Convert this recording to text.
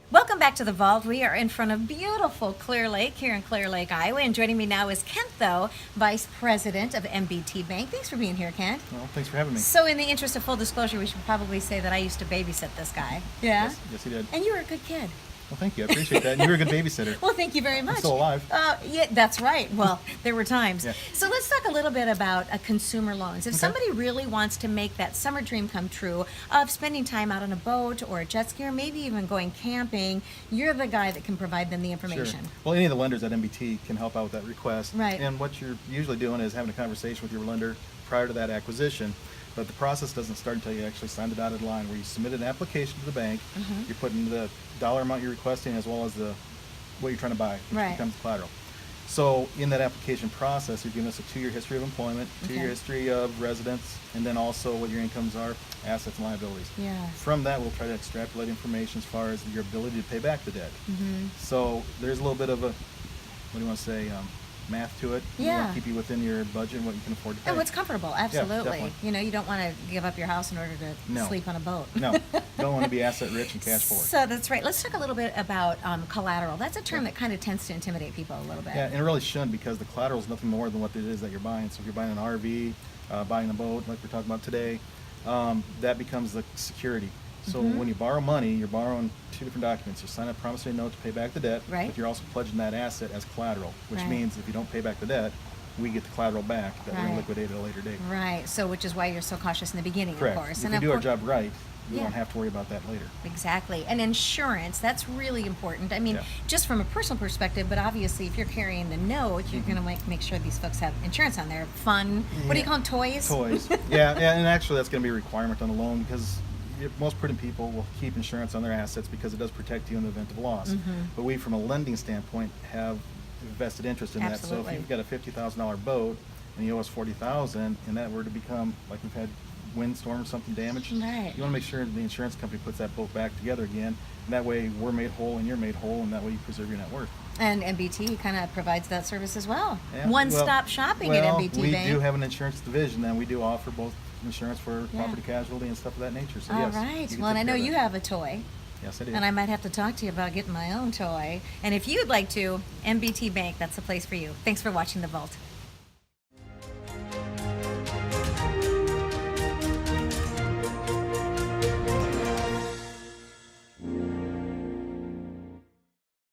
Welcome back to the Vault. We are in front of beautiful Clear Lake here in Clear Lake, Iowa. And joining me now is Kent Thoe, Vice President of MBT Bank. Thanks for being here, Kent. Well, thanks for having me. So in the interest of full disclosure, we should probably say that I used to babysit this guy. Yeah? Yes, you did. And you were a good kid. Well, thank you. I appreciate that. And you were a good babysitter. Well, thank you very much. I'm still alive. Yeah, that's right. Well, there were times. Yeah. So let's talk a little bit about consumer loans. If somebody really wants to make that summer dream come true of spending time out on a boat or a jet ski or maybe even going camping, you're the guy that can provide them the information. Sure. Well, any of the lenders at MBT can help out with that request. Right. And what you're usually doing is having a conversation with your lender prior to that acquisition. But the process doesn't start until you actually sign the dotted line where you submit an application to the bank. You're putting the dollar amount you're requesting as well as what you're trying to buy, which Right. becomes collateral. So in that application process, you're giving us a 2-year history of employment, 2-year history of residence, and then also what your incomes are, assets and liabilities. Yeah. From that, we'll try to extrapolate information as far as your ability to pay back the debt. So there's a little bit of a, what do you want to say, math to it. We Yeah. want to keep you within your budget and what you can afford to pay. And what's comfortable, absolutely. definitely. You know, you don't want to give up your house in order to No. sleep on a boat. No, you don't want to be asset rich and cash poor. So that's right. Let's talk a little bit about collateral. That's a term that kind of tends to intimidate people a little bit. Yeah, and it really shouldn't because the collateral is nothing more than what it is that you're buying. So if you're buying an RV, buying a boat like we're talking about today, that becomes the security. So when you borrow money, you're borrowing 2 different documents. You sign a promissory note to pay back the debt, Right. but you're also pledging that asset as collateral, which Right. means if you don't pay back the debt, we get the collateral back that we're going Right. to liquidate at a later date. Right. So which is why you're so cautious in the beginning, Correct. of course. If And we of do our course- job right, we Yeah. won't have to worry about that later. Exactly. And insurance, that's really important. I mean, Yeah. just from a personal perspective, but obviously if you're carrying the note, you're going to make sure these folks have insurance on there. Fun. What do you Yeah. call them? Toys? Toys. Yeah, and actually that's going to be a requirement on the loan because most prudent people will keep insurance on their assets because it does protect you in the event of loss. But we, from a lending standpoint, have vested interest in that. So Absolutely. if you've got a $50,000 boat and you owe us $40,000, and that were to become, like we've had windstorm or something damaged, Right. you want to make sure the insurance company puts that boat back together again. And that way we're made whole and you're made whole, and that way you preserve your net worth. And MBT kind of provides that service as well. Yeah, One-stop shopping at MBT we Bank. do have an insurance division, and we do offer both insurance for property casualty and stuff of that nature. So All yes, right. you can Well, and I take know care of you that. have a toy. Yes, I do. And I might have to talk to you about getting my own toy. And if you'd like to, MBT Bank, that's the place for you. Thanks for watching The Vault.